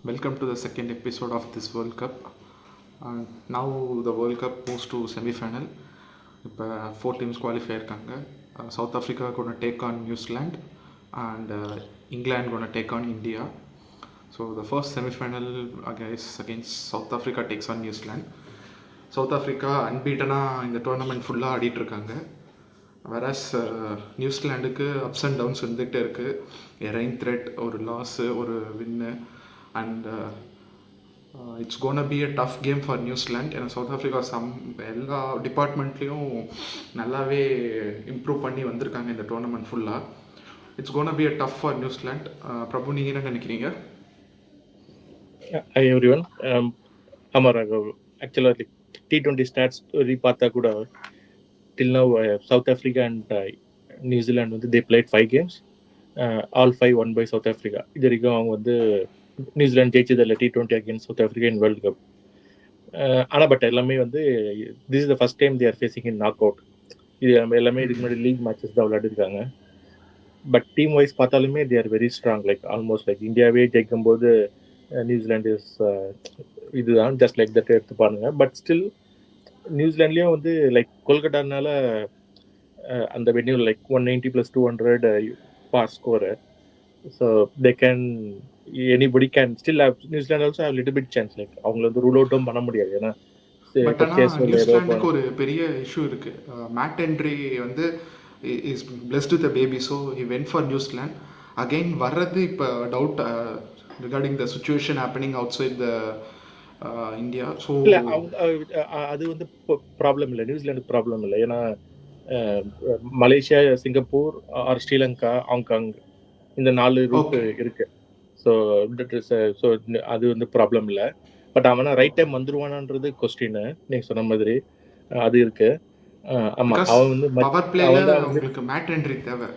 Welcome to the second episode of this World Cup. Now the World Cup moves to semi-final. இப்போ 4 teams qualify இருக்காங்க. South Africa going to take on New Zealand and England going to take on India. So the first semi-final against South Africa takes on New Zealand. South Africa unbeaten இந்த tournament ஃபுல்லாக ஆடிட்டு இருக்காங்க. Whereas நியூசிலாண்டுக்கு ups and downs வந்துகிட்டே இருக்குது. Rain threat, ஒரு loss, ஒரு win, and it's gonna be a tough game for New Zealand. ஏன்னா சவுத் ஆஃப்ரிக்கா எல்லா டிபார்ட்மெண்ட்லேயும் நல்லாவே இம்ப்ரூவ் பண்ணி வந்திருக்காங்க இந்த டோர்னமெண்ட் ஃபுல்லாக. It's gonna be a tough for New Zealand. Prabhu, நீங்கள் என்ன நினைக்கிறீங்க? Hi everyone. ஆமாம், ஆக்சுவலாக T20 ஸ்டாட்ஸ் பார்த்தா கூட till now South Africa and New Zealand வந்து they played 5 games, all 5 won by South Africa. இது வரைக்கும் அவங்க வந்து நியூசிலாந்து ஜெயிச்சதில்லை T20 against South Africa in world cup. ஆனால் பட் எல்லாமே வந்து this is the first time they are facing in knock out. இது எல்லாமே இதுக்கு முன்னாடி லீக் மேட்சஸ் தான் விளையாடிருக்காங்க. பட் டீம் வைஸ் பார்த்தாலுமே they are very strong. Like almost like இந்தியாவே ஜெயிக்கும் போது நியூசிலாந்து இஸ் இதுதான் ஜஸ்ட் லைக் தட் எடுத்து பாருங்க. பட் ஸ்டில் நியூசிலாண்ட்லேயும் வந்து லைக் கொல்கட்டானால அந்த venue like 190 + 200 pass score. So they can anybody can still have New Zealand also have little bit chance. Like அவங்கள வந்து ரூல் அவுட்டும் பண்ண முடியாது. ஏன்னா நியூசிலாண்டுக்கு ஒரு பெரிய இஷ்யூ இருக்கு. மேட் ஹென்ரி வந்து is blessed with a baby, so he went for New Zealand. Again வர்றது இப்போ doubt regarding the situation happening outside the India. So அது வந்து ப்ராப்ளம் இல்லை, நியூசிலாண்டுக்கு ப்ராப்ளம் இல்லை. ஏன்னா Malaysia, Singapore or Sri Lanka, Hong Kong இந்த 4 ரூட் இருக்கு. ஸோ ஸோ அது வந்து ப்ராப்ளம் இல்லை. பட் அவனா ரைட் டைம் வந்துருவானான்றது கொஸ்டின். நீங்க சொன்ன மாதிரி அது இருக்கு. ஆமா, அவன் வந்து மேட் ஹென்ரி தேவை.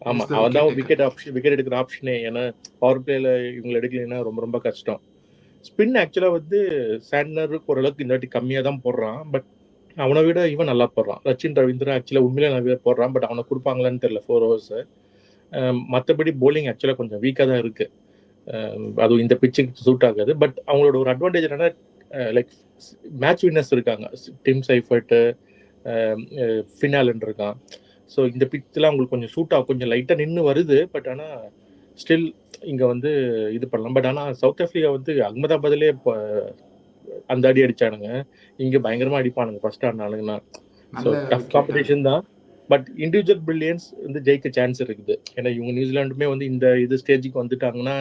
ஆமா, அவன் தான் விக்கெட் எடுக்கிற ஆப்ஷனே. ஏன்னா பவர் பிளேல இவங்களை எடுக்கலைன்னா ரொம்ப ரொம்ப கஷ்டம். ஸ்பின் ஆக்சுவலாக வந்து சாண்ட்னருக்கு ஓரளவுக்கு இந்த வாட்டி கம்மியாக தான் போடுறான். பட் அவனை விட இவன் நல்லா போடுறான். ரச்சின் ரவீந்திரா ஆக்சுவலாக உண்மையிலே நல்லா போடுறான். பட் அவனை கொடுப்பாங்களான்னு தெரியல 4 overs. மற்றபடி போலிங் ஆக்சுவலாக கொஞ்சம் வீக்காக தான் இருக்குது. அதுவும் இந்த பிச்சுக்கு சூட் ஆகாது. பட் அவங்களோட ஒரு அட்வான்டேஜ் என்னன்னா லைக் மேட்ச் வின்னர்ஸ் இருக்காங்க. டிம் சைஃபர்ட்டு, ஃபினாலன் இருக்கான். ஸோ இந்த பிச்செலாம் அவங்களுக்கு கொஞ்சம் சூட் ஆகும். கொஞ்சம் லைட்டாக நின்று வருது. பட் ஆனால் ஸ்டில் இங்கே வந்து இது பண்ணலாம். பட் ஆனால் சவுத் ஆஃப்ரிக்கா வந்து அகமதாபாத்லேயே இப்போ அந்த அடி அடித்தானுங்க. இங்கே பயங்கரமாக அடிப்பானுங்க ஃபர்ஸ்ட் ஆடினானுங்கன்னா. ஸோ டஃப் காம்படிஷன் தான். பட் இண்டிவிஜுவல் பிரில்லியன்ஸ் வந்து ஜெயிக்க சான்ஸ் இருக்குது. ஏன்னா இவங்க நியூசிலாண்டுமே வந்து இந்த இது ஸ்டேஜுக்கு வந்துட்டாங்கன்னா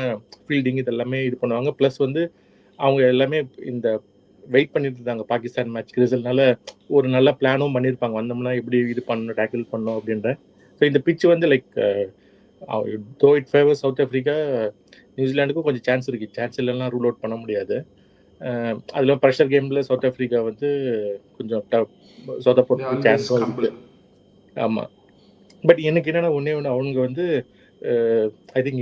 ஃபீல்டிங் இது எல்லாமே இது பண்ணுவாங்க. ப்ளஸ் வந்து அவங்க எல்லாமே இந்த வெயிட் பண்ணிட்டு இருந்தாங்க பாகிஸ்தான் மேட்ச்க்கு ரிசல்ட்னால. ஒரு நல்ல பிளானும் பண்ணியிருப்பாங்க, வந்தோம்னா எப்படி இது பண்ணணும், டேக்கிள் பண்ணணும் அப்படின்ற. ஸோ இந்த பிச் வந்து like though it favour South Africa, நியூசிலாண்டுக்கும் கொஞ்சம் சான்ஸ் இருக்குது. சான்ஸ் இல்லைன்னா ரூல் அவுட் பண்ண முடியாது. அதில் ப்ரெஷர் கேமில் சவுத் ஆஃப்ரிக்கா வந்து கொஞ்சம் சொதப்போட்டு சான்ஸும் இருக்குது. ஆமாம், பட் எனக்கு என்னென்னா ஒன்றே ஒன்று, அவங்க வந்து ஐ திங்க்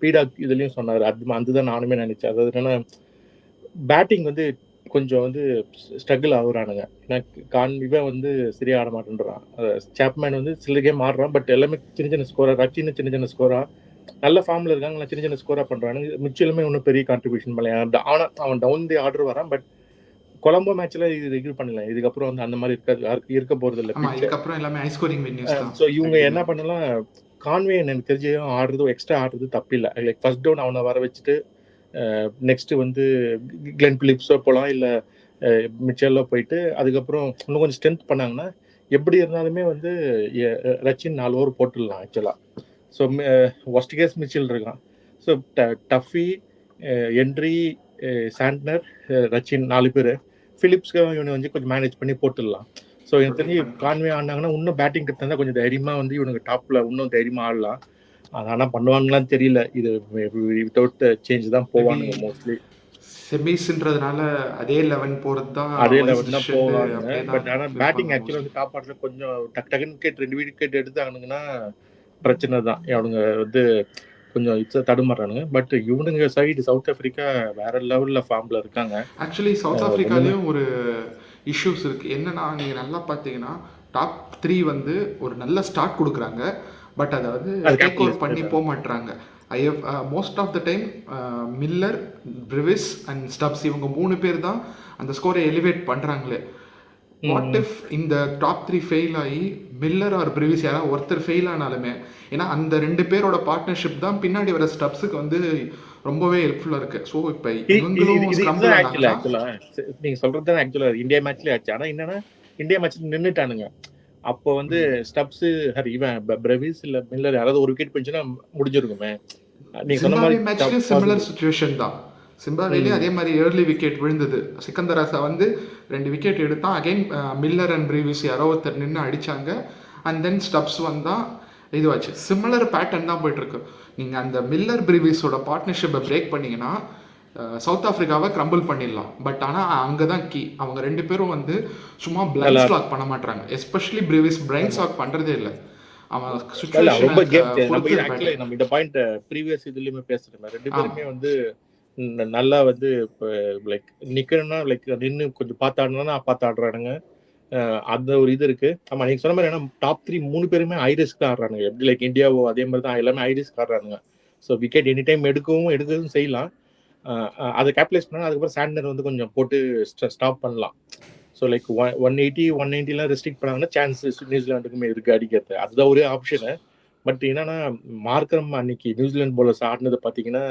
பீடாக் இதுலேயும் சொன்னார், அதுதான் நானுமே நினச்சேன். அதாவது என்னென்னா பேட்டிங் வந்து கொஞ்சம் வந்து ஸ்ட்ரகிள் ஆகுறானுங்க. ஏன்னா இவன் வந்து சரியாக ஆட மாட்டேன்றான். சாப்மேன் வந்து சில கேம் ஆடுறான். பட் எல்லாமே சின்ன சின்ன ஸ்கோராக, ரச்சின்னு சின்ன சின்ன ஸ்கோராக நல்ல ஃபார்மில் இருக்காங்க. நல்லா சின்ன சின்ன ஸ்கோராக பண்ணுறானுங்க. மிச்சலுமே ஒன்றும் பெரிய கான்ட்ரிபியூஷன் பண்ணல. ஆனால் அவன் டவுன் தி ஆர்டர் வரான். பட் கொலம்போ மேட்ச்ல இது பண்ணல. இதுக்கப்புறம் வந்து அந்த மாதிரி இருக்க போறது இல்லை. ஸோ இவங்க என்ன பண்ணலாம், கான்வே எனக்கு தெரிஞ்சு ஆடுறது எக்ஸ்ட்ரா ஆடுறது தப்பில்லை. லைக் ஃபர்ஸ்ட் டவுன் அவனை வர வச்சுட்டு நெக்ஸ்ட் வந்து கிளென் பிலிப்ஸோ போகலாம், இல்லை மிச்சல்லோ போயிட்டு அதுக்கப்புறம் இன்னும் கொஞ்சம் ஸ்ட்ரென்த் பண்ணாங்கன்னா எப்படி இருந்தாலுமே வந்து ரச்சின் 4 ஓவர் போட்டுடலாம் ஆக்சுவலாக. ஸோ ஒஸ்ட் கேஸ் மிச்சில் இருக்கான். So Duffy, Henry, Santner, Rachin 4 பேர். ஃபிலிப்ஸ்க்கு இவனை வந்து கொஞ்சம் மேனேஜ் பண்ணி போட்டுடலாம். ஸோ எனக்கு தெரிஞ்சு கான்வே ஆடினாங்கன்னா இன்னும் பேட்டிங் கிட்ட இருந்தால் கொஞ்சம் தைரியமாக வந்து இவனுக்கு டாப்பில் இன்னும் தைரியமாக ஆடலாம். அது ஆனால் பண்ணுவாங்களான்னு தெரியல. இது வித்தவுட் சேஞ்ச் தான் போவானுங்க மோஸ்ட்லி. செமிஸ்ன்றதுனால அதே 11 போகிறது தான், அதே 11 தான் போவாங்க. பட் ஆனால் பேட்டிங் ஆக்சுவலாக வந்து காப்பாற்றுல கொஞ்சம் டக்குன்னு விக்கெட் 2 விக்கெட் எடுத்தானுங்கன்னா பிரச்சனை தான். அவனுங்க வந்து கொஞ்சம் தடுமாறானுங்க. பட் இவனுங்க சைடு சவுத் ஆஃப்ரிக்கா வேற லெவலில் ஃபார்மில் இருக்காங்க. ஆக்சுவலி சவுத் ஆஃப்ரிக்காலேயும் ஒரு இஷ்யூஸ் இருக்குது. என்னன்னா, நீங்கள் நல்லா பார்த்தீங்கன்னா டாப் 3 வந்து ஒரு நல்ல ஸ்டார்ட் கொடுக்குறாங்க. பட் அதை வந்து டேக் ஓவர் பண்ணி போக மாட்டுறாங்க. I have most of the time Miller, Brevis and Stubbs இவங்க 3 பேர் தான் அந்த ஸ்கோரை எலிவேட் பண்ணுறாங்களே. வாட் இஃப் இந்த டாப் 3 ஃபெயில் ஆகி மில்லர் ஆர் பிரிவிஸ் யாராவது ஒருத்தர் ஃபெயில் ஆனாலுமே, ஏன்னா அந்த 2 பேரோட பார்ட்னர்ஷிப் தான் பின்னாடி வர ஸ்டப்ஸுக்கு வந்து ரொம்பவே ஹெல்ப்ஃபுல்லாக இருக்குது. ஸோ இப்போ இவங்களும் ஸ்க்ரம்பிள் ஆனாங்கன்னா ஆக்சுவலா நீங்க சொல்றது ஆக்சுவலா இந்தியா மேட்ச்லயே ஆச்சு. ஆனா என்னன்னா இந்தியா மேட்ச் நின்னுட்டானுங்க. அப்போ வந்து ஸ்டப்ஸ் இவன் பிரவிஸ் இல்ல மில்லர் யாராவது ஒரு விக்கெட் போச்சுன்னா முடிஞ்சிருக்குமே. நீங்க சொன்ன ஜிம்பாப்வே மாதிரி மேட்ச்லேயும் சிமிலர் சுச்சுவேஷன் தான். சிம்பாப்வேலேயும் அதே மாதிரி ஏர்லி விக்கெட் விழுந்தது. சிக்கந்தர் ராசா வந்து 2 விக்கெட் எடுத்தான். அகைன் மில்லர் அண்ட் பிரீவிஸ் யாரோ ஒருத்தர் நின்று அடித்தாங்க. அண்ட் தென் ஸ்டப்ஸ் வந்தால் இதுவாச்சு. சிமிலர் பேட்டர்ன் தான் போயிட்டுருக்கு. நீங்கள் அந்த மில்லர் பிரீவிஸோட பார்ட்னர்ஷிப்பை பிரேக் பண்ணிங்கன்னா சவுத் ஆஃப்ரிக்காவை கிரம்பிள் பண்ணிடலாம். பட் ஆனால் அங்கே தான் கீ. அவங்க 2 பேரும் வந்து சும்மா பிளைண்ட் ஸ்லாக் பண்ண மாட்டாங்க. எஸ்பெஷலி பிரீவிஸ் பிளைண்ட் ஸ்லாக் பண்ணுறதே இல்லை. அவன் ரொம்ப கேம் நம்ம இந்த பாயிண்ட் ப்ரீவியஸ் இதுலயுமே பேசுறோம். 2 பேருமே வந்து நல்லா வந்து லைக் நிக்கணும்னா லைக் நின்று கொஞ்சம் பார்த்து ஆடுறானுங்க. அந்த ஒரு இது இருக்கு. ஆமா நீங்க சொன்ன மாதிரி ஏன்னா டாப் 3 3 பேருமே ஹை ரிஸ்க் ஆடுறானுங்க. எப்படி லைக் இந்தியாவோ அதே மாதிரி தான் எல்லாமே ஹை ரிஸ்க் ஆடுறானுங்க. ஸோ விக்கெட் எனி டைம் எடுக்கவும் செய்யலாம். அதை கேப்டலைஸ் பண்ணா அதுக்கப்புறம் சாண்டர் வந்து கொஞ்சம் போட்டு ஸ்டாப் பண்ணலாம். ஸோ லைக் 180 190 ரெஸ்ட்ரிக்ட் பண்ணாங்கன்னா சான்சஸ் நியூசிலாண்டுக்குமே இருக்கு அடிக்கிறது. அதுதான் ஒரே ஆப்ஷனு. பட் என்னன்னா மார்க்கரம் அன்னைக்கு நியூசிலாந்து போலர்ஸ் ஆடினது பார்த்தீங்கன்னா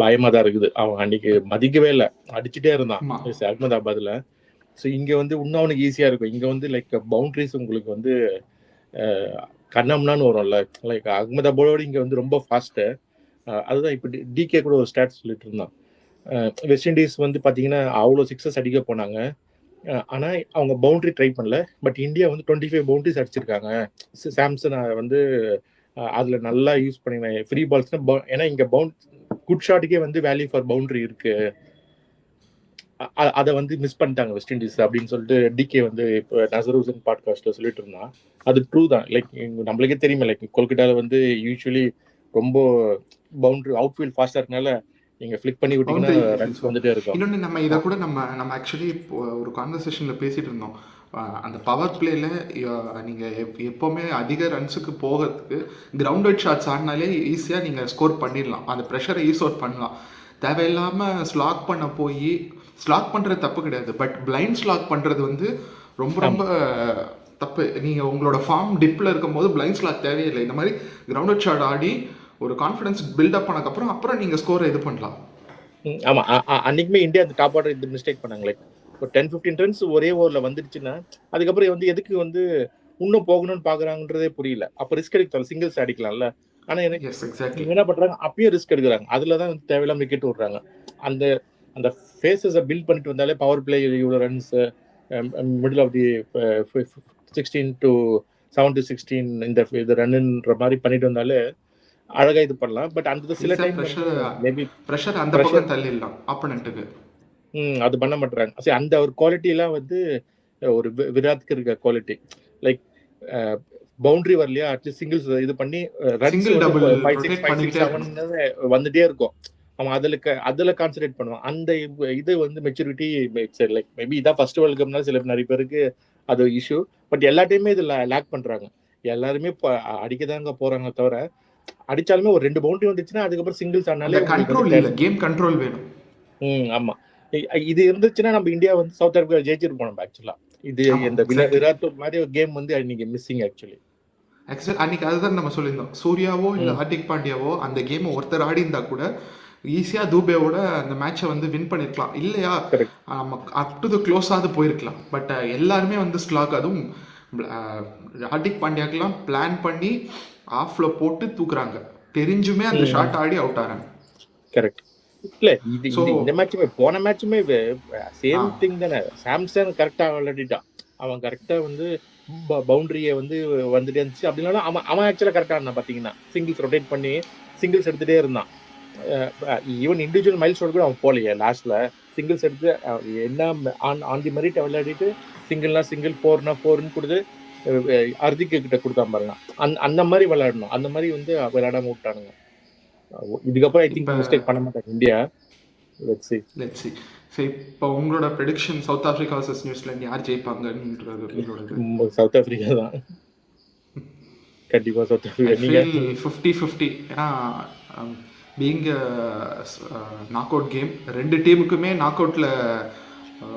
பயமா தான் இருக்குது. அவன் அன்னைக்கு மதிக்கவே இல்லை, அடிச்சுட்டே இருந்தான் அகமதாபாத்ல. ஸோ இங்க வந்து இன்னும் அவனுக்கு ஈஸியா இருக்கும். இங்க வந்து லைக் பவுண்டரிஸ் உங்களுக்கு வந்து கண்ணம்னான்னு வரும்ல. லைக் அகமதாபாதோட இங்க வந்து ரொம்ப ஃபாஸ்ட்டு. அதுதான் இப்போ டிகே கூட ஒரு ஸ்டாட் சொல்லிட்டு இருந்தான். வெஸ்ட் இண்டீஸ் வந்து பார்த்தீங்கன்னா அவ்வளோ 6 அடிக்க போனாங்க. ஆனால் அவங்க பவுண்டரி ட்ரை பண்ணல. பட் இந்தியா வந்து 25 பவுண்டரிஸ் அடிச்சிருக்காங்க. சாம்சன் வந்து அதில் நல்லா யூஸ் பண்ணிங்க ஃப்ரீ பால்ஸ்னா. ஏன்னா இங்கே குட் ஷாட்டுக்கே வந்து வேல்யூ ஃபார் பவுண்டரி இருக்கு. அதை வந்து மிஸ் பண்ணிட்டாங்க வெஸ்ட் இண்டீஸ் அப்படின்னு சொல்லிட்டு டிகே வந்து இப்போ நசருசன் பாட்காஸ்ட்ல சொல்லிட்டு இருந்தான். அது ட்ரூ தான். லைக் நம்மளுக்கே தெரியுமா, லைக் கொல்கட்டாவில் வந்து யூஸ்வலி ரொம்ப பவுண்டரி அவுட்ஃபீல்ட் ஃபாஸ்டா இருக்கனால நீங்க ஃபிளிக் பண்ணி விட்டீங்கன்னா ரன்ஸ் வந்துட்டே இருக்கும். இன்னொன்று நம்ம இதை கூட நம்ம ஆக்சுவலி ஒரு கான்வர்சேஷனில் பேசிகிட்டு இருந்தோம். அந்த பவர் பிளேயில் நீங்கள் எப்போவுமே அதிக ரன்ஸுக்கு போகிறதுக்கு கிரவுண்டட் ஷாட்ஸ் ஆடினாலே ஈஸியாக நீங்கள் ஸ்கோர் பண்ணிடலாம். அந்த ப்ரெஷரை ஈஸ் அவுட் பண்ணலாம். தேவையில்லாமல் ஸ்லாக் பண்ண போய் ஸ்லாக் பண்ணுறது தப்பு கிடையாது. பட் பிளைண்ட் ஸ்லாக் பண்ணுறது வந்து ரொம்ப ரொம்ப தப்பு. நீங்கள் உங்களோட ஃபார்ம் டிப்பில் இருக்கும்போது பிளைண்ட் ஸ்லாக் தேவையில்லை. இந்த மாதிரி கிரவுண்டட் ஷாட் ஆடி ஒரு கான்ஃபிடன்ஸ் பில்டப் அப்புறம் நீங்கள் ஸ்கோரை இது பண்ணலாம். ஆமாம், அன்றைக்குமே இந்தியா அந்த டாப் ஆர்டர் இது மிஸ்டேக் பண்ணாங்க. லைக் ஒரு 10-15 ரன்ஸ் ஒரே ஓவரில் வந்துடுச்சுன்னா அதுக்கப்புறம் வந்து எதுக்கு வந்து இன்னும் போகணும்னு பார்க்குறாங்கன்றதே புரியல. அப்போ ரிஸ்க் எடுக்கலாம், சிங்கிள்ஸ் அடிக்கலாம்ல. ஆனால் எனக்கு என்ன பண்ணுறாங்க, அப்பயும் ரிஸ்க் எடுக்கிறாங்க. அதில் தான் வந்து தேவையில்லாம விக்கெட் விடுறாங்க. அந்த ஃபேஸஸை பில்ட் பண்ணிட்டு வந்தாலே பவர் பிளே இவ்வளோ runs middle of the 16 to 7 to 16 இந்த ரன்னுன்ற மாதிரி பண்ணிட்டு வந்தாலே அழகா இது பண்ணலாம். பட் அந்த சில டைம் மேபி பிரஷர் அந்த பக்கம் தள்ளிடலாம் ஆப்போனன்ட்க்கு. அது பண்ண மாட்டாங்க. சரி, அந்த ஒரு குவாலிட்டி எல்லாம் வந்து ஒரு விராட்க்கு இருக்க குவாலிட்டி. லைக் பவுண்டரி வரலையா, அட்லீஸ்ட் சிங்கிள்ஸ் இது பண்ணி ரன்ஸ் 5, 6, 5, 6, 7 வந்துட்டே இருக்கும். அவன் அதுல கான்சென்ட்ரேட் பண்ணுவான். அந்த இது வந்து மெச்சூரிட்டி லைக் மேபி இதான் ஃபர்ஸ்ட் வேர்ல்ட் கப்னால சில நிறைய பேருக்கு அது இஷ்யூ. பட் எல்லா டைமே இது லேக் பண்றாங்க. எல்லாருமே அடிக்கதாங்க போறாங்க தவிர, அடிச்சாலுமே ஒரு 2 பவுண்டரி வந்துச்சுன்னா அதுக்கப்புறம் சிங்கிள்ஸ் ஆனாலே கண்ட்ரோல் இல்ல, கேம் கண்ட்ரோல் வேணும். ஆமா, இது இருந்துச்சுன்னா நம்ம இந்தியா வந்து சவுத் ஆப்பிரிக்கா ஜெயிச்சிட்டு போனோம் ஆக்சுவலா. இது இந்த விராட் மாதிரி ஒரு கேம் வந்து அன்னைக்கு மிஸ்ஸிங் ஆக்சுவலி. அன்னைக்கு அதுதான் நம்ம சொல்லியிருந்தோம். சூர்யாவோ இல்லை ஹார்திக் பாண்டியாவோ அந்த கேம் ஒருத்தர் ஆடி இருந்தா கூட ஈஸியாக தூபேவோட அந்த மேட்சை வந்து வின் பண்ணிருக்கலாம். இல்லையா நம்ம அப் டு த க்ளோஸாவது போயிருக்கலாம். பட் எல்லாருமே வந்து ஸ்லாக், அதுவும் ஹார்திக் பாண்டியாக்கெல்லாம் பிளான் பண்ணி ஆஃப்ல போட்டு தூக்குறாங்க. தெரிஞ்சுமே அந்த ஷாட் ஆடி அவுட் ஆறாங்க. கரெக்ட். இல்ல இந்த மேட்சுமே போன மேட்சுமே சேம் திங் தானே. சாம்சன் கரெக்டா விளையாடிட்டான். அவன் கரெக்டா வந்து பவுண்டரியை வந்து வந்துட்டே இருந்துச்சு. அப்படின்னா அவன் ஆக்சுவலா கரெக்டா இருந்தான். பாத்தீங்கன்னா சிங்கிள்ஸ் ரொட்டேட் பண்ணி சிங்கிள்ஸ் எடுத்துட்டே இருந்தான். ஈவன் இண்டிவிஜுவல் மைல் ஸ்டோன் கூட அவன் போலையே. லாஸ்ட்ல சிங்கிள்ஸ் எடுத்து என்ன ஆன் தி மெரிட் விளையாடிட்டு சிங்கிள்னா சிங்கிள், 4னா 4ன்னு கொடுத்து ஹார்திக் கிட்ட கொடுத்தான் பாருங்க. அந்த மாதிரி விளையாடணும். அந்த மாதிரி வந்து விளையாடாம விட்டானுங்க. இதுக்கப்புறம் ஐ திங்க் மிஸ்டேக் பண்ண மாட்டாங்க இந்தியா. Let's see. சரி, இப்போ உங்களோட prediction south Africa vs New Zealand யார் ஜெயிப்பாங்கன்னு? சவுத் ஆப்பிரிக்கா தான் கண்டிப்பா. South Africa 50-50. ஏன்னா பீயிங் நாக் அவுட் கேம், ரெண்டு டீமுக்குமே நாக் அவுட்டில்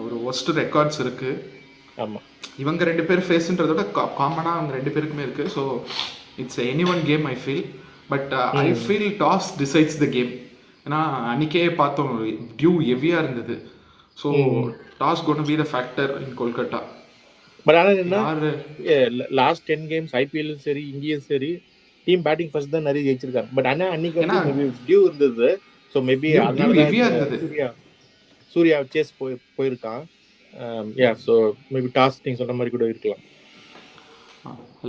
ஒரு ஒஸ்ட் ரெக்கார்ட்ஸ் இருக்குது. ஆமாம், இவங்க ரெண்டு பேர் ஃபேஸுன்றத விட காமனாக அவங்க ரெண்டு பேருக்குமே இருக்குது. So it's any one game I feel. But I feel toss decides the game. ஏன்னா அன்றைக்கே பார்த்தோம் டியூ ஹெவியாக இருந்தது. So toss gonna be the factor in Kolkata. But ஆனால் என்ன லாஸ்ட் 10 கேம்ஸ் ஐபிஎல்லும் சரி இங்கேயும் சரி டீம் பேட்டிங் ஃபர்ஸ்ட் தான் நிறைய ஜெயிச்சிருக்காங்க. பட் ஆனால் அன்னைக்கு வந்து மேபி டியூ இருந்தது. ஸோ மேபி அதனால சூர்யா சேஸ் போயிருக்கான். யா, ஸோ மேபி டாஸ் நீங்கள் சொன்ன மாதிரி கூட இருக்கலாம்.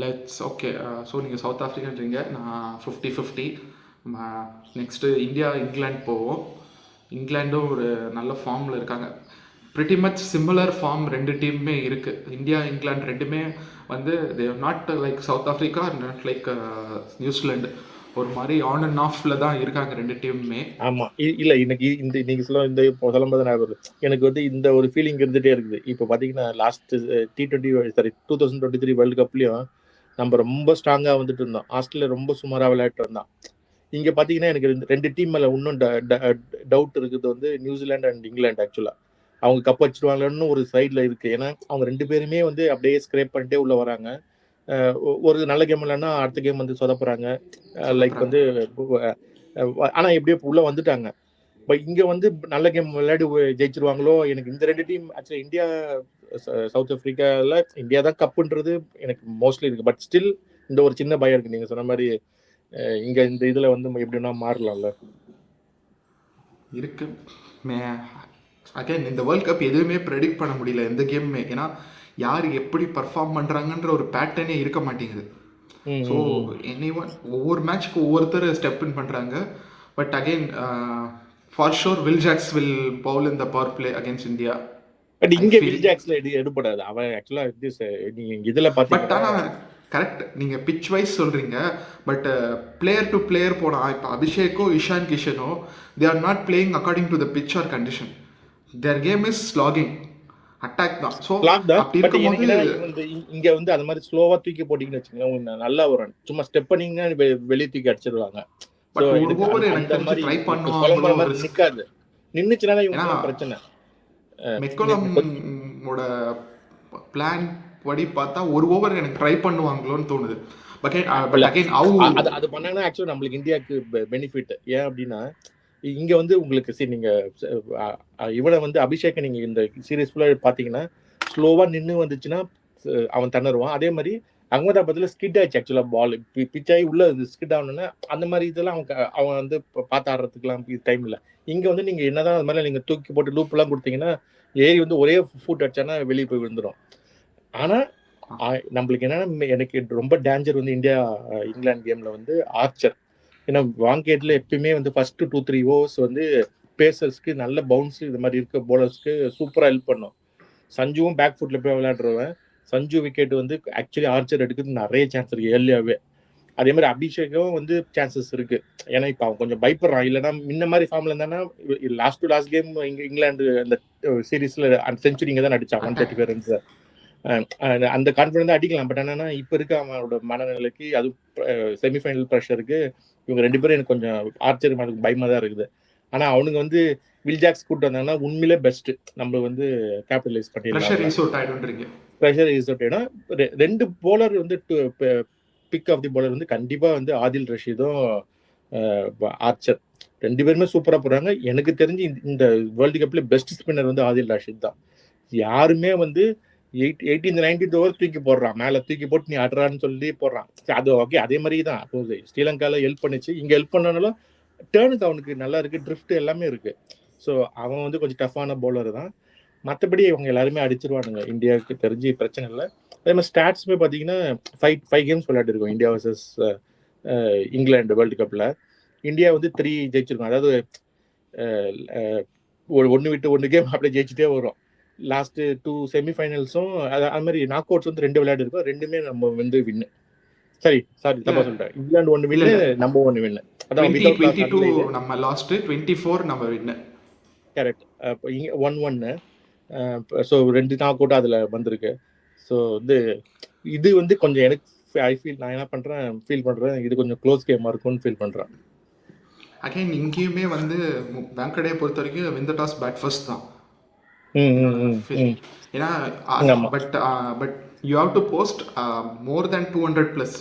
Let's okay. ஸோ நீங்கள் சவுத் ஆஃப்ரிக்கான்றீங்க, நான் 50-50. நெக்ஸ்ட்டு இந்தியா இங்கிலாந்து போவோம். இங்கிலாண்டும் ஒரு நல்ல ஃபார்மில் இருக்காங்க. ப்ரிட்டி மச் சிமிலர் ஃபார்ம் ரெண்டு டீமுமே இருக்குது. இந்தியா இங்கிலாந்து ரெண்டுமே வந்து they not like south Africa, not like New Zealand. ஒரு மாதிரி ஆன் அண்ட் ஆஃப்ல தான் இருக்காங்க ரெண்டு டீமுமே. ஆமாம், இல்லை எனக்கு இந்த நீங்கள் சொல்லும்போது நான் எனக்கு வந்து இந்த ஒரு ஃபீலிங் இருந்துகிட்டே இருக்குது. இப்போ பார்த்தீங்கன்னா லாஸ்ட் T20 2023 வேர்ல்டு கப்லேயும் நம்ம ரொம்ப ஸ்ட்ராங்காக வந்துட்டு இருந்தோம். ஆஸ்திரேலியா ரொம்ப சுமாராக விளையாட்டு இருந்தான். இங்கே பார்த்தீங்கன்னா எனக்கு ரெண்டு டீம் மேலே இன்னும் டவுட் இருக்குது வந்து நியூசிலாந்து அண்ட் இங்கிலாந்து. ஆக்சுவலாக அவங்க கப் அடிச்சிடுவாங்கன்னு ஒரு சைடில் இருக்குது. ஏன்னா அவங்க ரெண்டு பேருமே வந்து அப்படியே ஸ்க்ரேப் பண்ணிட்டே உள்ளே வராங்க. ஒரு நல்ல கேம் இல்லைன்னா அடுத்த கேம் வந்து சொதப்புறாங்க. லைக் வந்து ஆனால் எப்படியோ உள்ளே வந்துட்டாங்க. பட் இங்கே வந்து நல்ல கேம் விளையாடி ஜெயிச்சிருவாங்களோ எனக்கு இந்த ரெண்டு டீம். ஆக்சுவலாக இந்தியா சவுத் ஆஃப்ரிக்காவில் இந்தியா தான் கப்புன்றது எனக்கு மோஸ்ட்லி இருக்குது. பட் ஸ்டில் இந்த ஒரு சின்ன பயம் இருக்குது. நீங்கள் சொன்ன மாதிரி இங்கே இந்த இதில் வந்து எப்படின்னா மாறலாம்ல இருக்கு. அகைன் இந்த வேர்ல்ட் கப் எதுவுமே ப்ரெடிக்ட் பண்ண முடியல எந்த கேமுமே. ஏன்னா யார் எப்படி பர்ஃபார்ம் பண்ணுறாங்கன்ற ஒரு பேட்டர்னே இருக்க மாட்டேங்குது. ஸோ எனி ஒன் ஒவ்வொரு மேட்ச்க்கு ஒவ்வொருத்தர் ஸ்டெப் இன் பண்ணுறாங்க. But again for sure Will Jacks will bowl in the power play against India. But இங்கே வில் ஜாக்ஸ்ல எடுபடாது அவன். ஆக்சுவலாக இதில் பார்த்து பட் ஆனால் கரெக்ட், நீங்கள் பிச் வைஸ் சொல்கிறீங்க. பட் பிளேயர் டு பிளேயர் போனால் இப்போ அபிஷேக்கோ இஷான் கிஷனோ they are not playing according to the pitch or condition. Their game is slogging, attack தான். ஸோ அப்படி இருக்கும்போது இங்க வந்து அந்த மாதிரி ஸ்லோவா தூக்கி போட்டீங்கன்னு வச்சுக்கோங்க, நல்லா வரும். சும்மா ஸ்டெப் பண்ணீங்கன்னா வெளியே தூக்கி அடிச்சிருவாங்க. நிக்காது, நின்னுச்சுனால இவங்க பிரச்சனை. மெக்கலமோட பிளான் படி பார்த்தா ஒரு ஓவர் எனக்கு ட்ரை பண்ணுவாங்களோன்னு தோணுது. அது பண்ணாங்கன்னா ஆக்சுவலா நம்மளுக்கு இந்தியாவுக்கு பெனிஃபிட். ஏன் அப்படின்னா இங்க வந்து உங்களுக்கு சரி நீங்க இவனை வந்து அபிஷேக் நீங்க இந்த சீரீஸ் ஃபுல்லா பாத்தீங்கன்னா ஸ்லோவா நின்று வந்துச்சுன்னா அவன் தண்ணுருவான். அதே மாதிரி அகமதாபாத்ல ஸ்கிட் ஆச்சு. ஆக்சுவலா பால் பிச் ஆகி உள்ள ஸ்கிட் ஆகணும்னா அந்த மாதிரி இதெல்லாம் அவன் வந்து பார்த்து ஆடுறதுக்குலாம் டைம் இல்லை. இங்க வந்து நீங்க என்னதான் அது மாதிரி நீங்க தூக்கி போட்டு லூப் எல்லாம் கொடுத்தீங்கன்னா ஏறி வந்து ஒரே ஃபுட் அடிச்சானா வெளியே போய் விழுந்துடும். ஆனா நம்மளுக்கு என்னன்னா எனக்கு ரொம்ப டேஞ்சர் வந்து இந்தியா இங்கிலாந்து கேம்ல வந்து ஆர்ச்சர். ஏன்னா வாங்கேட்ல எப்பயுமே வந்து ஃபர்ஸ்ட் 2-3 ஓவர்ஸ் வந்து பேசர்ஸ்க்கு நல்ல பவுன்ஸ் இது மாதிரி இருக்க போலர்ஸ்க்கு சூப்பரா ஹெல்ப் பண்ணும். சஞ்சுவும் பேக் ஃபுட்ல போய் விளையாடுறவன். சஞ்சு விக்கெட் வந்து ஆக்சுவலி ஆர்ச்சர் எடுக்கிறது நிறைய சான்ஸ் இருக்கு ஏர்லியாவே. அதே மாதிரி அபிஷேக்கும் வந்து சான்சஸ் இருக்கு. ஏன்னா இப்ப அவன் கொஞ்சம் பயப்படுறான். இல்லைன்னா முன்ன மாதிரி ஃபார்ம்ல இருந்தானா லாஸ்ட் கேம் இங்கிலாந்து அந்த சீரீஸ்ல செஞ்சுரி இங்க தான் அடிச்சான் 135 ரன்ஸ். அந்த கான்ஃபிடன்ஸ் அடிக்கலாம். பட் என்னன்னா இப்ப இருக்க அவனோட மனநிலைக்கு அது செமிஃபைனல் ப்ரெஷருக்கு இவங்க ரெண்டு பேரும் எனக்கு கொஞ்சம் ஆர்ச்சர் பயமா தான் இருக்குது. ஆனா அவனுங்க வந்து வில் ஜாக்ஸ் கூட்டு வந்தாங்கன்னா உண்மையிலே பெஸ்ட். நம்ம வந்து கேபிட்டலைஸ் பண்ணிடலாம். ப்ரெஷர் ஈஸ் அவுட் ஆயிடும். ரெண்டு போலர் வந்து பிக் ஆஃப் தி போலர் வந்து கண்டிப்பா வந்து ஆதில் ரஷீதும் ஆர்ச்சர் ரெண்டு பேருமே சூப்பரா போறாங்க. எனக்கு தெரிஞ்சு இந்த வேர்ல்டு கப்ல பெஸ்ட் ஸ்பின்னர் வந்து ஆதில் ரஷீத் தான். யாருமே வந்து 18th 19th ஓவர் தூக்கி போடுறான், மேல தூக்கி போட்டு நீ ஆடுறான்னு சொல்லி போடுறான். அது ஓகே. அதே மாதிரி தான் ஸ்ரீலங்கால ஹெல்ப் பண்ணிச்சு. இங்க ஹெல்ப் பண்ணனாலும் டேர்னுக்கு அவனுக்கு நல்லா இருக்கு, ட்ரிஃப்ட் எல்லாமே இருக்கு. ஸோ அவன் வந்து கொஞ்சம் டஃப்பான பவுலர் தான். மற்றபடி இவங்க எல்லாருமே அடிச்சிருவானுங்க. இந்தியாவுக்கு தெரிஞ்சு பிரச்சனை இல்லை. அதே மாதிரி ஸ்டாட்ஸுமே பார்த்தீங்கன்னா 5 கேம்ஸ் விளையாடிருக்கோம் இந்தியா வர்சஸ் இங்கிலாந்து வேர்ல்டு கப்பில். இந்தியா வந்து 3 ஜெயிச்சிருக்கோம். அதாவது ஒன்று விட்டு 1 கேம் அப்படியே ஜெயிச்சுட்டே வரும். லாஸ்ட் 2 செமிஃபைனல்ஸும் அது மாதிரி நாக் அவுட்ஸ் வந்து 2 விளையாடி இருக்கோம். ரெண்டுமே நம்ம வந்து வின்னு. சாரி தப்பா சொல்லிட்டேன். இங்கிலாந்து 1 வின்னு, நம்ம 1 வின்னு. அதான் 2022 நம்ம லாஸ்ட் 24 நம்ம வின்னு. கரெக்ட். அப்போ 1-1. ஸோ 2 நாக் அவுட் அதில் வந்திருக்கு. ஸோ வந்து இது வந்து கொஞ்சம் எனக்கு நான் என்ன பண்றேன் ஃபீல் பண்றேன் இது கொஞ்சம் க்ளோஸ் கேமா இருக்கும்னு ஃபீல் பண்றேன். அகைன் இங்கேயுமே வந்து வெங்கடே பொறுத்த வரைக்கும் win the toss bat first தான் ம் ம் என்னோட ம் ஃபீல். ம் ஏன்னா ஆமா but you have to post more than 200 plus.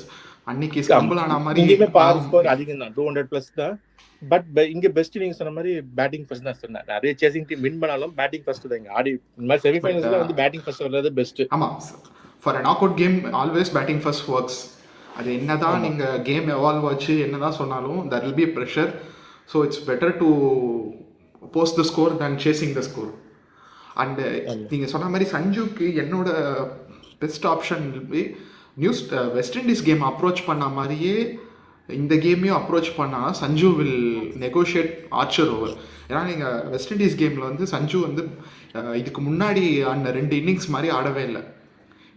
அன்னைக்கு ஆமா ஸ்டம்பிள் ஆன மாதிரி இங்கேயுமே பார் ஸ்கோர் அதிகம் தான் 200+ தான். பட் இங்க பெஸ்ட் நீங்க சொன்ன மாதிரி பேட்டிங் ஃபர்ஸ்ட் தான் சொன்னேன். நிறைய சேசிங் டீம் வின் பண்ணாலும் பேட்டிங் ஃபர்ஸ்ட் தான் இங்க ஆடி. இந்த மாதிரி பட் செமிஃபைனல்ஸ்ல வந்து பேட்டிங் ஃபர்ஸ்ட் வர்றது பெஸ்ட். ஆமாம், for a knock out game always batting first works. அது என்னதான் ஆமா நீங்கள் கேம் எவால்வ் ஆச்சு என்னதான் சொன்னாலும் that will be pressure. So it's better to post the score than chasing the score. And ஆமா நீங்கள் சொன்ன மாதிரி சஞ்சுக்கு என்னோட best option west Indies game approach பண்ண மாதிரியே இந்த கேமையும் அப்ரோச் பண்ணால் Sanju will negotiate Archer over. ஏன்னா நீங்கள் வெஸ்ட் இண்டீஸ் கேமில் வந்து சஞ்சு வந்து இதுக்கு முன்னாடி அந்த 2 இன்னிங்ஸ் மாதிரி ஆடவே இல்லை.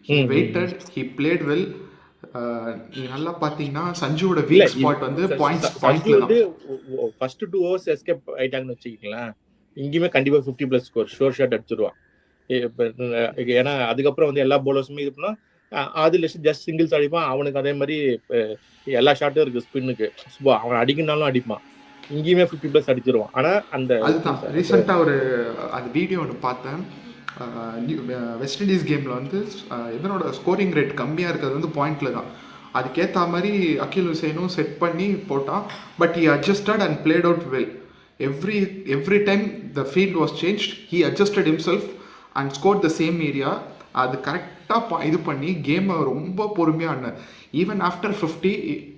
He hmm hmm hmm. Waited, he played well. நீங்கள் நல்லா பார்த்தீங்கன்னா சஞ்சுவோட இல்ல வீக் ஸ்பாட் வந்து சஞ்சு பாயிண்ட்ல தான். வந்து ஃபர்ஸ்ட் 2 ஓவர்ஸ் எஸ்கேப் ஆயிட்டாங்கன்னு வச்சுக்கலாம். இங்கேயுமே கண்டிப்பா 50+ ஸ்கோர் ஷோர் ஷாட் அடிச்சிருவான். ஏன்னா அதுக்கப்புறம் வந்து எல்லா பவுலர்ஸுமே இது பண்ணா ஆதில் ஜஸ்ட் சிங்கிள்ஸ் அடிப்பான். அவனுக்கு அதே மாதிரி எல்லா ஷாட்டும் இருக்கு ஸ்பின்னுக்கு. அவன் அடிக்கணும்னாலும் அடிப்பான். இங்கேயுமே 50+ அடிச்சிருவான். ஆனா அந்த அதுதான் ரீசெண்டாக அந்த வீடியோ ஒன்று பார்த்தேன். வெஸ்ட் இண்டீஸ் கேமில் வந்து இதனோட ஸ்கோரிங் ரேட் கம்மியாக இருக்கிறது வந்து பாயிண்டில் தான். அதுக்கேற்ற மாதிரி அகில் ஹுசைனும் செட் பண்ணி போட்டான். But he adjusted and plate out well. Every time the field was change, he adjusted himself and score the same area. அது கரெக்டாக இது பண்ணி கேமை ரொம்ப பொறுமையாக ஆடினார். ஈவன் ஆஃப்டர் 50,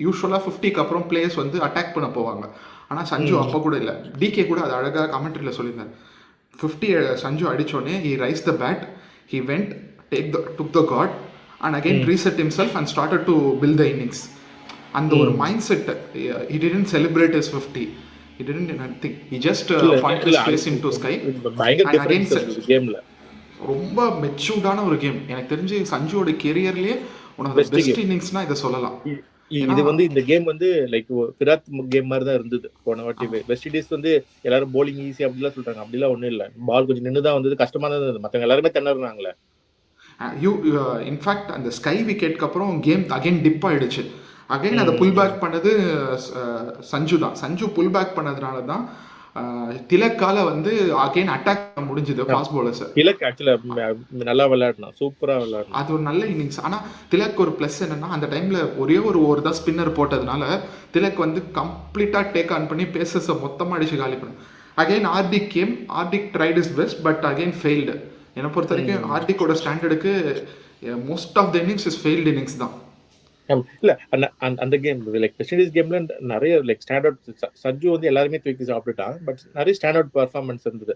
யூஸ்வலாக 50க்கு அப்புறம் பிளேயர்ஸ் வந்து அட்டாக் பண்ண போவாங்க. ஆனால் சஞ்சு அப்போ கூட இல்லை. டிகே கூட அது அழகாக கமெண்ட்ரியில் சொல்லியிருந்தார். 50 சஞ்சு அடித்தோடனே he raise the bat, he went took the guard and again reset himself and started to build the innings. அந்த ஒரு mind set. He didn't celebrate his 50. He didn't do nothing. He just pointed his face into sky. பயங்கர And again difference கேம்ல. ரொம்ப மெச்சூர்டான ஒரு கேம். எனக்கு தெரிஞ்சு சஞ்சுவோட கெரியர்லயே one of the best best game. இன்னிங்ஸ்னா இதை சொல்லலாம். இது வந்து இந்த கேம் வந்து லைக் விராட் கேம் மாதிரி தான் இருந்தது போன வாட்டி. வெஸ்ட் இண்டீஸ் வந்து எல்லாரும் போலிங் ஈஸி அப்படிலாம் சொல்றாங்க. அப்படிலாம் ஒன்றும் இல்லை. பால் கொஞ்சம் நின்று தான் வந்தது, கஷ்டமா தான் இருந்தது. மற்றவங்க எல்லாருமே திணறாங்களே. இன்ஃபேக்ட் அந்த ஸ்கை விக்கெட்க்கு அப்புறம் கேம் அகைன் டிப் ஆயிடுச்சு. அகைன் அதை புல் பேக் பண்ணது சஞ்சு தான். சஞ்சு புல் பேக் பண்ணதுனால தான் திலக்கால வந்து அகைன் அட்டாக் முடிஞ்சது ஃபாஸ்ட் பவுலர்ஸ். திலக் ஆக்சுவலா நல்லா விளையாடினான், சூப்பரா விளையாடினான். அது ஒரு நல்ல இன்னிங்ஸ். ஆனால் திலக் ஒரு ப்ளஸ் என்னன்னா அந்த டைமில் ஒரே ஒரு ஓவர் தான் ஸ்பின்னர் போட்டதுனால திலக் வந்து கம்ப்ளீட்டாக டேக் ஆன் பண்ணி பேசஸை மொத்தமாக அடிச்சு காலி பண்ணு. Again Hardik game. Hardik tried his best but again failed. என்னை பொறுத்த வரைக்கும் ஆர்டிக்கோட ஸ்டாண்டர்டுக்கு most of the innings is failed innings தான். இல்ல அந்த கேம் லைக் வெஸ்ட் இண்டீஸ் கேம்ல நிறைய லைக் ஸ்டாண்ட் அவுட். சஞ்சு வந்து எல்லாருமே தூக்கி சாப்பிட்டுட்டான். பட் நிறைய ஸ்டாண்ட் அவுட் பர்ஃபார்மன்ஸ் இருந்தது.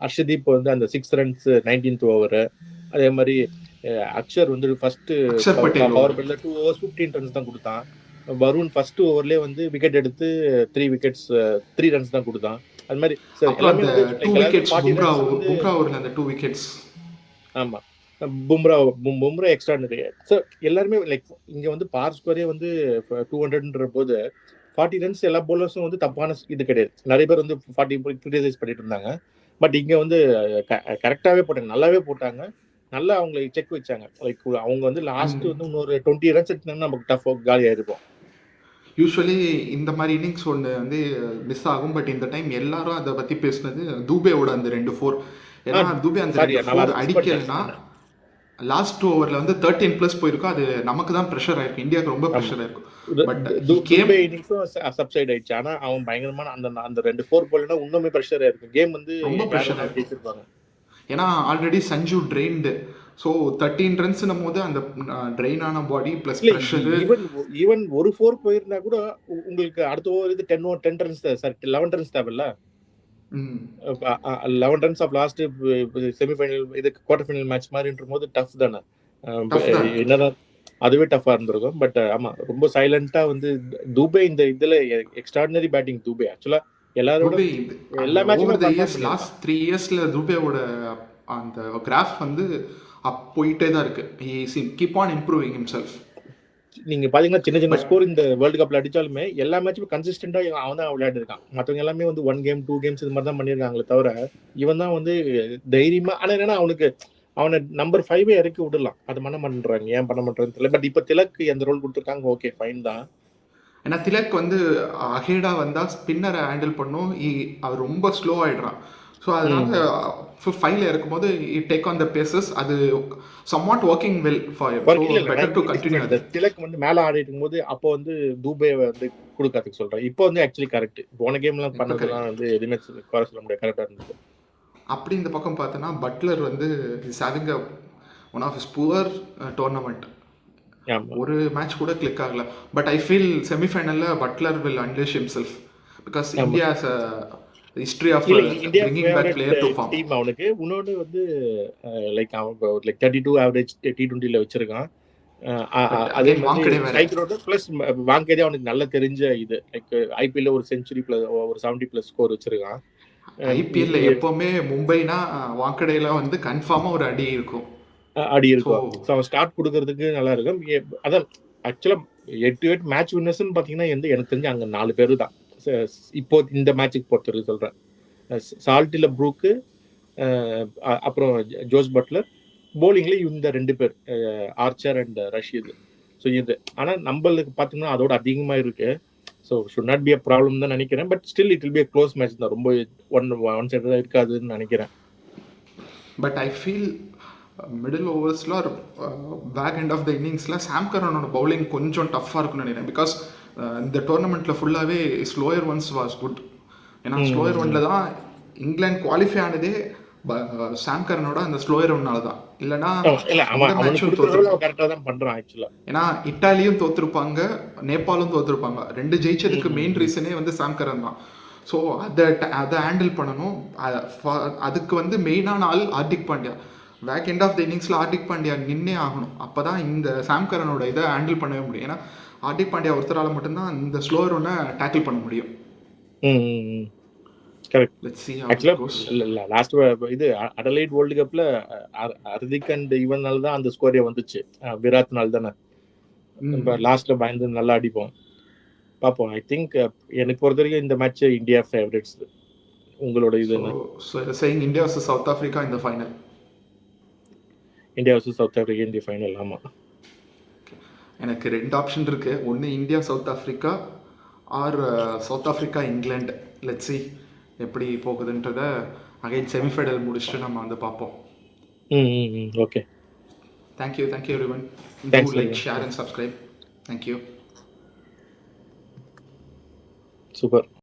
அர்ஷதீப் வந்து அந்த 6 runs 19th ஓவர். அதே மாதிரி அக்ஷர் வந்து ஃபர்ஸ்ட் பவர் பில்ல 2 overs 15 runs தான் கொடுத்தான். வருண் ஃபர்ஸ்ட் ஓவர்லயே வந்து விக்கெட் எடுத்து 3 wickets 3 runs தான் கொடுத்தான். அது மாதிரி எல்லாமே 2 wickets பும்ரா ஓவர்ல அந்த 2 wickets. ஆமா, பும்ரா எக்ஸ்ட்ரானரி. ஸோ எல்லாருமே லைக் இங்கே வந்து பார் ஸ்கோரே வந்து 200ன்ற போது 40 runs எல்லா பவுலர்ஸும் வந்து தப்பான இது கிடையாது. நிறைய பேர் வந்து 40 கிரிட்டிசைஸ் பண்ணிட்டு இருந்தாங்க. பட் இங்கே வந்து கரெக்டாகவே போட்டாங்க, நல்லாவே போட்டாங்க. நல்லா அவங்களை செக் வச்சாங்க. லைக் அவங்க வந்து லாஸ்ட் வந்து இன்னொரு 20 runs எடுத்தாங்கன்னா நமக்கு டஃப் காலியாக இருக்கும். யூஸ்வலி இந்த மாதிரி இன்னிங்ஸ் ஒன்று வந்து மிஸ் ஆகும். பட் இந்த டைம் எல்லாரும் அதை பற்றி பேசுனது தூபேவோட அந்த 2 4. ஏன்னா தூபே அந்த 2 4 அடிக்கலைன்னா லாஸ்ட் ஓவரில் வந்து 13+ போயிருக்கும். அது நமக்கு தான் ப்ரெஷர் ஆயிருக்கும், இந்தியாவுக்கு ரொம்ப ப்ரெஷர் ஆயிருக்கும். பட் கேம் இன்னிங்ஸும் சப்சைட் ஆயிடுச்சு. ஆனால் அவன் பயங்கரமான அந்த 2 4 போலனா இன்னுமே ப்ரெஷர் ஆயிருக்கும். கேம் வந்து ரொம்ப ப்ரெஷர் ஆயிருப்பாங்க. ஏன்னா already Sanju trained. So 13 runs போது அந்த ட்ரெயினான பாடி ப்ளஸ் ப்ரெஷர். ஈவன் ஒரு 4 போயிருந்தா கூட உங்களுக்கு அடுத்த ஓவர் இது 10 runs சாரி 11 runs தேவையில்ல. 11 runs ஆஃப் லாஸ்ட் செமிஃபைனல் இது குவார்டர் ஃபைனல் மேட்ச் மாதிரின்ற போது டஃப் தானே. என்னதான் அதுவே டஃபா இருந்திருக்கும். பட் ஆமா, ரொம்ப சைலண்டா வந்து தூபே இந்த இதுல எக்ஸ்ட்ராடினரி பேட்டிங் தூபே. ஆக்சுவலா எல்லாரோட எல்லா மேட்சுமே லாஸ்ட் 3 yearsல தூபேவோட அந்த கிராஃப் வந்து அப் போயிட்டே தான் இருக்கு. He keep on improving himself. நீங்க பாத்தீங்கன்னா சின்ன சின்ன ஸ்கோர் இந்த வேர்ல்டு கப்ல அடிச்சாலுமே எல்லா மேட்சுமே கன்சிஸ்டன்டா அவன் தான் விளையாட்டு இருக்கான். மற்றவங்க எல்லாமே வந்து 1 game 2 games இது மாதிரி தான் பண்ணிருக்காங்களே தவிர இவன் தான் வந்து தைரியமா. ஆனா என்னன்னா அவனுக்கு அவனை நம்பர் 5 இறக்கி விடலாம், அது பண்ண மாட்டேன்றாங்க. ஏன் பண்ண மாட்டேன்னு தெரியல. பட் இப்ப திலக்கு எந்த ரோல் கொடுத்துருக்காங்க, ஓகே ஃபைன் தான். ஏன்னா திலக் வந்து அஹேடா வந்தால் ஸ்பின்னரை ஹேண்டில் பண்ணும், அவர் ரொம்ப ஸ்லோ ஆகிடுறான். ஸோ அதனால 5ல இருக்கும்போது டேக் ஆன் த பேசஸ், அது somewhat working well for you. So இல்ல பெட்டர் டு கண்டினியூ அது. திலக் வந்து மேல ஆடிட்டு இருக்கும்போது அப்போ வந்து தூபே வந்து கொடுக்காதுக்கு சொல்றேன். இப்போ வந்து ஆக்சுவலி கரெக்ட். போன கேம்லாம் பண்ணதெல்லாம் வந்து எதுவுமே குறை சொல்ல முடியாது, கரெக்டா இருந்தது. அப்படி இந்த பக்கம் பார்த்தோன்னா பட்லர் வந்து is having a one of his poor tournament. ஒரு மேட்ச் கூட கிளிக் ஆகல. பட் ஐ ஃபீல் செமிஃபைனலில் Buttler will unleash himself because India has a history of bringing back player to form. Team அவனுக்கு இன்னொன்று வந்து லைக் அவன் like 32 average T20ல வச்சிருக்கான். அதே மாதிரி ஸ்ட்ரைக்கரோட பிளஸ் வாங்கேதே அவனுக்கு நல்லா தெரிஞ்ச இது லைக் ஐபிஎல்ல ஒரு செஞ்சுரி பிளஸ் ஒரு 70+ ஸ்கோர் வச்சிருக்கான். ஐபிஎல்ல எப்பவுமே மும்பைனா வாங்கடேல வந்து கன்ஃபார்மா ஒரு அடி இருக்கும். அவன் ஸ்டார்ட் கொடுக்கறதுக்கு நல்லா இருக்கும். அதான் ஆக்சுவலா 8 மேட்ச் வின்னர்ஸ்னு பாத்தீங்கன்னா எனக்கு தெரிஞ்சு அங்க 4 பேரு தான் இப்போ இந்த மேட்சுக்கு பொறுத்தவரைக்கும் சொல்றேன். சால்டில ப்ரூக்கு, அப்புறம் ஜோஸ் பட்லர், போலிங்ல இந்த 2 பேர் ஆர்ச்சர் அண்ட் ரஷீத். ஸோ இது ஆனா நம்மளுக்கு பாத்தீங்கன்னா அதோட அதிகமா இருக்கு. So should not be a problem தான் நினைக்கிறேன். But still it will be a close match தான், ரொம்ப ஒன் சைடு இருக்காதுன்னு நினைக்கிறேன். பட் ஐ ஃபீல் மிடில் ஓவர்ஸில் ஒரு பேக் எண்ட் ஆஃப் த இன்னிங்ஸில் சாம் கரனோட பவுலிங் கொஞ்சம் டஃப்பாக இருக்குன்னு நினைக்கிறேன். பிகாஸ் இந்த டோர்னமெண்ட்டில் ஃபுல்லாகவே ஸ்லோயர் ஒன்ஸ் வாஸ் குட். ஏன்னா ஸ்லோயர் ஒன்ல தான் இங்கிலாந்து குவாலிஃபை ஆனதே சாம் கரனோட அந்த ஸ்லோயர் ஒன்னால தான். இல்லைன்னா கரெக்டாக தான் பண்ணுறான் ஆக்சுவலாக. ஏன்னா இட்டாலியும் தோற்றுருப்பாங்க, நேபாளும் தோற்றுருப்பாங்க. 2 ஜெயிச்சதுக்கு மெயின் ரீசனே வந்து சாம் கரன் தான். ஸோ அதை ஹேண்டில் பண்ணணும். அதுக்கு வந்து மெயினான ஆள் Hardik Pandya. Back end of the இன்னிங்ஸில் ஹார்திக் பாண்டியா நின்னே ஆகணும். அப்போ தான் இந்த சாம் கரனோட இதை ஹேண்டில் பண்ணவே முடியும். ஏன்னா ஹார்திக் பாண்டியா ஒருத்தரால் மட்டும்தான் இந்த ஸ்லோயர் ஒன்றை டேக்கிள் பண்ண முடியும். லாஸ்ட் இது அடலைட் வேர்ல்டு கப்ல ஹார்திக் அண்ட் இவனால தான் அந்த ஸ்கோரே வந்துச்சு, விராட்னால தானே. நம்ம லாஸ்ட்ல பயந்து நல்லா அடிப்போம். பாப்போம். ஐ திங்க் எனக்கு பொறுத்த வரைக்கும் இந்த மேட்ச் இந்தியா ஃபேவரட்ஸ். உங்களோட இது என்ன? Saying India versus South Africa இந்த final. India versus South Africa இந்த ஃபைனல். ஆமா, எனக்கு 2 ஆப்ஷன் இருக்கு. ஒன்று India South Africa or South Africa England. Let's see எப்படி போகுதுன்றத அகைன் செமிஃபைனல் முடிச்சுட்டு நம்ம வந்து பார்ப்போம். Okay, thank you everyone. Do like, share and subscribe. Thank you. Super.